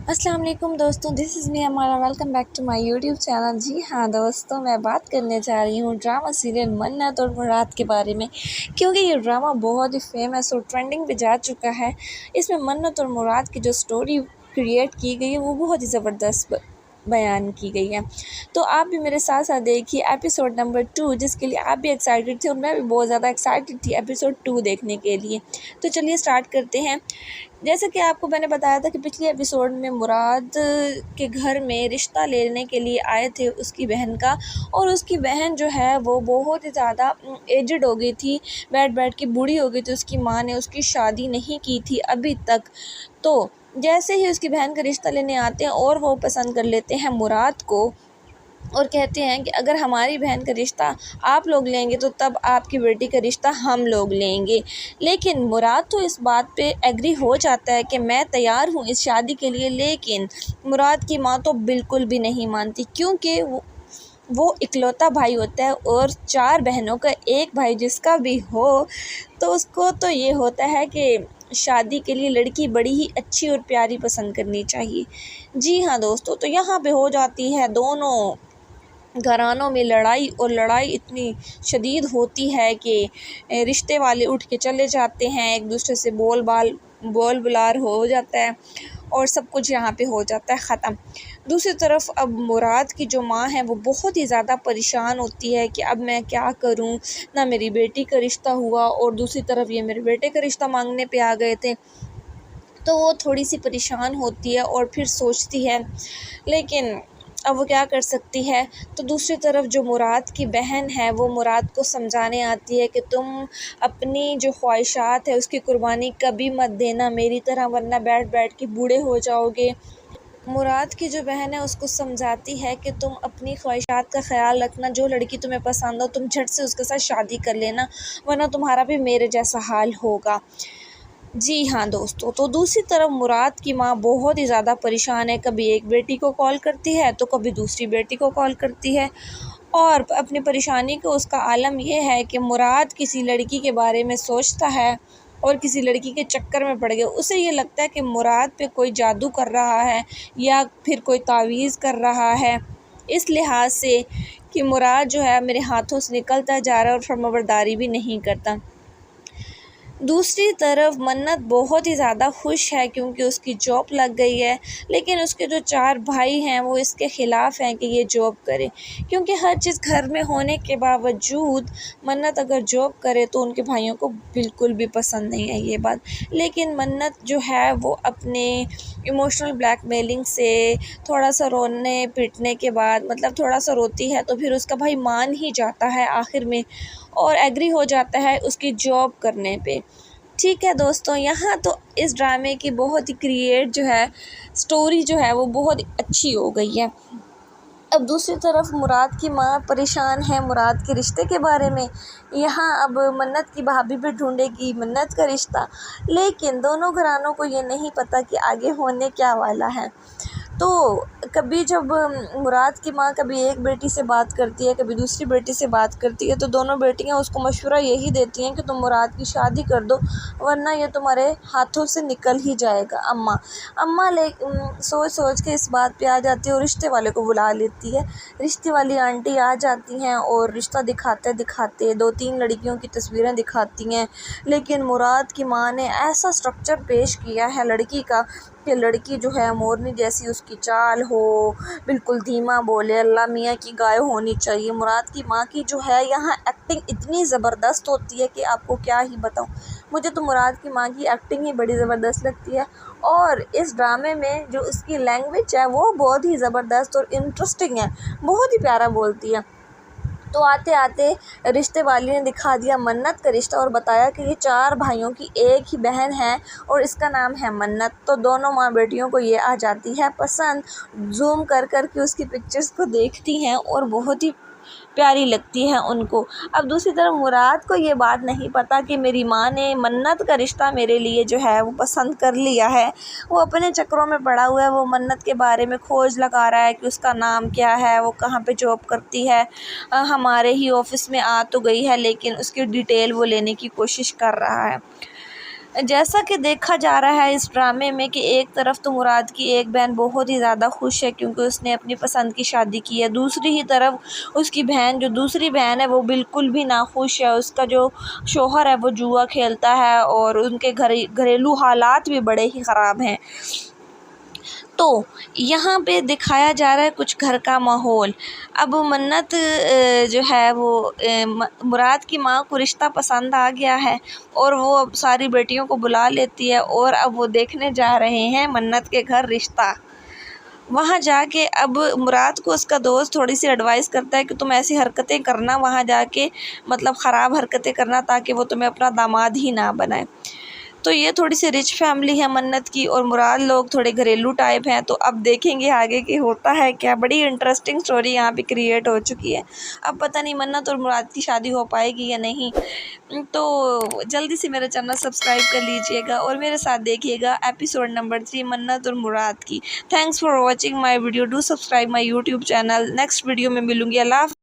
अस्सलाम वालेकुम दोस्तों, this is me Amara. Welcome back to my YouTube channel. जी हाँ दोस्तों, मैं बात करने जा रही हूँ ड्रामा सीरियल मन्नत और मुराद के बारे में, क्योंकि ये ड्रामा बहुत ही फेमस और ट्रेंडिंग पे जा चुका है। इसमें मन्नत और मुराद की जो स्टोरी क्रिएट की गई है वो बहुत ही ज़बरदस्त बयान की गई है। तो आप भी मेरे साथ साथ देखिए एपिसोड नंबर 2, जिसके लिए आप भी एक्साइटेड थे और मैं भी बहुत ज़्यादा एक्साइटेड थी एपिसोड 2 देखने के लिए। तो चलिए स्टार्ट करते हैं। जैसे कि आपको मैंने बताया था कि पिछले एपिसोड में मुराद के घर में रिश्ता लेने के लिए आए थे उसकी बहन का, और उसकी बहन जो है वो बहुत ही ज़्यादा एजड हो गई थी, बैठ के बूढ़ी हो गई थी। उसकी माँ ने उसकी शादी नहीं की थी अभी तक। तो जैसे ही उसकी बहन का रिश्ता लेने आते हैं और वो पसंद कर लेते हैं मुराद को, और कहते हैं कि अगर हमारी बहन का रिश्ता आप लोग लेंगे तो तब आपकी बेटी का रिश्ता हम लोग लेंगे। लेकिन मुराद तो इस बात पे एग्री हो जाता है कि मैं तैयार हूँ इस शादी के लिए, लेकिन मुराद की माँ तो बिल्कुल भी नहीं मानती, क्योंकि वो इकलौता भाई होता है और 4 बहनों का एक भाई जिसका भी हो तो उसको तो ये होता है कि शादी के लिए लड़की बड़ी ही अच्छी और प्यारी पसंद करनी चाहिए। जी हाँ दोस्तों, तो यहाँ पे हो जाती है दोनों घरानों में लड़ाई, और लड़ाई इतनी शदीद होती है कि रिश्ते वाले उठ के चले जाते हैं, एक दूसरे से बोल बुलार हो जाता है और सब कुछ यहाँ पे हो जाता है ख़त्म। दूसरी तरफ अब मुराद की जो माँ है वो बहुत ही ज़्यादा परेशान होती है कि अब मैं क्या करूँ, ना मेरी बेटी का रिश्ता हुआ और दूसरी तरफ ये मेरे बेटे का रिश्ता मांगने पे आ गए थे। तो वो थोड़ी सी परेशान होती है और फिर सोचती है, लेकिन अब वो क्या कर सकती है। तो दूसरी तरफ जो मुराद की बहन है वो मुराद को समझाने आती है कि तुम अपनी जो ख्वाहिशात है उसकी कुर्बानी कभी मत देना मेरी तरह, वरना बैठ के बूढ़े हो जाओगे। मुराद की जो बहन है उसको समझाती है कि तुम अपनी ख्वाहिशात का ख्याल रखना, जो लड़की तुम्हें पसंद हो तुम झट से उसके साथ शादी कर लेना, वरना तुम्हारा भी मेरे जैसा हाल होगा। जी हाँ दोस्तों, तो दूसरी तरफ मुराद की माँ बहुत ही ज़्यादा परेशान है। कभी एक बेटी को कॉल करती है तो कभी दूसरी बेटी को कॉल करती है, और अपनी परेशानी को उसका आलम यह है कि मुराद किसी लड़की के बारे में सोचता है और किसी लड़की के चक्कर में पड़ गया। उसे ये लगता है कि मुराद पे कोई जादू कर रहा है या फिर कोई तावीज़ कर रहा है, इस लिहाज से कि मुराद जो है मेरे हाथों से निकलता जा रहा है और फर्माबरदारी भी नहीं करता। दूसरी तरफ मन्नत बहुत ही ज़्यादा खुश है क्योंकि उसकी जॉब लग गई है, लेकिन उसके जो 4 भाई हैं वो इसके ख़िलाफ़ हैं कि ये जॉब करे, क्योंकि हर चीज़ घर में होने के बावजूद मन्नत अगर जॉब करे तो उनके भाइयों को बिल्कुल भी पसंद नहीं है ये बात। लेकिन मन्नत जो है वो अपने इमोशनल ब्लैकमेलिंग से थोड़ा सा रोने पीटने के बाद, मतलब थोड़ा सा रोती है तो फिर उसका भाई मान ही जाता है आखिर में और एग्री हो जाता है उसकी जॉब करने पे। ठीक है दोस्तों, यहाँ तो इस ड्रामे की बहुत ही क्रिएट जो है स्टोरी जो है वो बहुत अच्छी हो गई है। अब दूसरी तरफ मुराद की माँ परेशान है मुराद के रिश्ते के बारे में। यहाँ अब मन्नत की भाभी भी ढूंढेगी मन्नत का रिश्ता, लेकिन दोनों घरानों को ये नहीं पता कि आगे होने क्या वाला है। तो कभी जब मुराद की माँ कभी एक बेटी से बात करती है, कभी दूसरी बेटी से बात करती है, तो दोनों बेटियाँ उसको मशवरा यही देती हैं कि तुम मुराद की शादी कर दो, वरना ये तुम्हारे हाथों से निकल ही जाएगा। अम्मा सोच सोच के इस बात पे आ जाती है और रिश्ते वाले को बुला लेती है। रिश्ते वाली आंटी आ जाती हैं और रिश्ता दिखाते दिखाते 2-3 लड़कियों की तस्वीरें दिखाती हैं, लेकिन मुराद की माँ ने ऐसा स्ट्रक्चर पेश किया है लड़की का कि लड़की जो है मोरनी जैसी उसकी चाल हो, बिल्कुल धीमा बोले, अल्लाह मियाँ की गाय होनी चाहिए। मुराद की माँ की जो है यहाँ एक्टिंग इतनी ज़बरदस्त होती है कि आपको क्या ही बताऊँ। मुझे तो मुराद की माँ की एक्टिंग ही बड़ी ज़बरदस्त लगती है, और इस ड्रामे में जो उसकी लैंग्वेज है वो बहुत ही ज़बरदस्त और इंटरेस्टिंग है, बहुत ही प्यारा बोलती है। तो आते आते रिश्ते वाली ने दिखा दिया मन्नत का रिश्ता और बताया कि ये 4 भाइयों की एक ही बहन है और इसका नाम है मन्नत। तो दोनों माँ बेटियों को ये आ जाती है पसंद, ज़ूम कर कर के उसकी पिक्चर्स को देखती हैं और बहुत ही प्यारी लगती है उनको। अब दूसरी तरफ मुराद को ये बात नहीं पता कि मेरी माँ ने मन्नत का रिश्ता मेरे लिए जो है वो पसंद कर लिया है। वो अपने चक्करों में पड़ा हुआ है, वो मन्नत के बारे में खोज लगा रहा है कि उसका नाम क्या है, वो कहाँ पे जॉब करती है, हमारे ही ऑफिस में आ तो गई है, लेकिन उसकी डिटेल वो लेने की कोशिश कर रहा है। जैसा कि देखा जा रहा है इस ड्रामे में कि एक तरफ तो मुराद की एक बहन बहुत ही ज़्यादा खुश है क्योंकि उसने अपनी पसंद की शादी की है, दूसरी ही तरफ उसकी बहन, जो दूसरी बहन है, वो बिल्कुल भी नाखुश है। उसका जो शौहर है वो जुआ खेलता है और उनके घरेलू हालात भी बड़े ही ख़राब हैं। तो यहाँ पे दिखाया जा रहा है कुछ घर का माहौल। अब मन्नत जो है वो मुराद की माँ को रिश्ता पसंद आ गया है और वो अब सारी बेटियों को बुला लेती है और अब वो देखने जा रहे हैं मन्नत के घर रिश्ता। वहाँ जाके अब मुराद को उसका दोस्त थोड़ी सी एडवाइस करता है कि तुम ऐसी हरकतें करना वहाँ जाके, मतलब ख़राब हरकतें करना, ताकि वो तुम्हें अपना दामाद ही ना बनाए। तो ये थोड़ी सी रिच फैमिली है मन्नत की और मुराद लोग थोड़े घरेलू टाइप हैं। तो अब देखेंगे आगे की होता है क्या। बड़ी इंटरेस्टिंग स्टोरी यहाँ पे क्रिएट हो चुकी है। अब पता नहीं मन्नत और मुराद की शादी हो पाएगी या नहीं। तो जल्दी से मेरा चैनल सब्सक्राइब कर लीजिएगा और मेरे साथ देखिएगा एपिसोड नंबर 3 मन्नत और मुराद की। Thanks for watching my video. Do subscribe my YouTube channel. Next video में मिलूँगी। अल्लाह हाफ़िज़।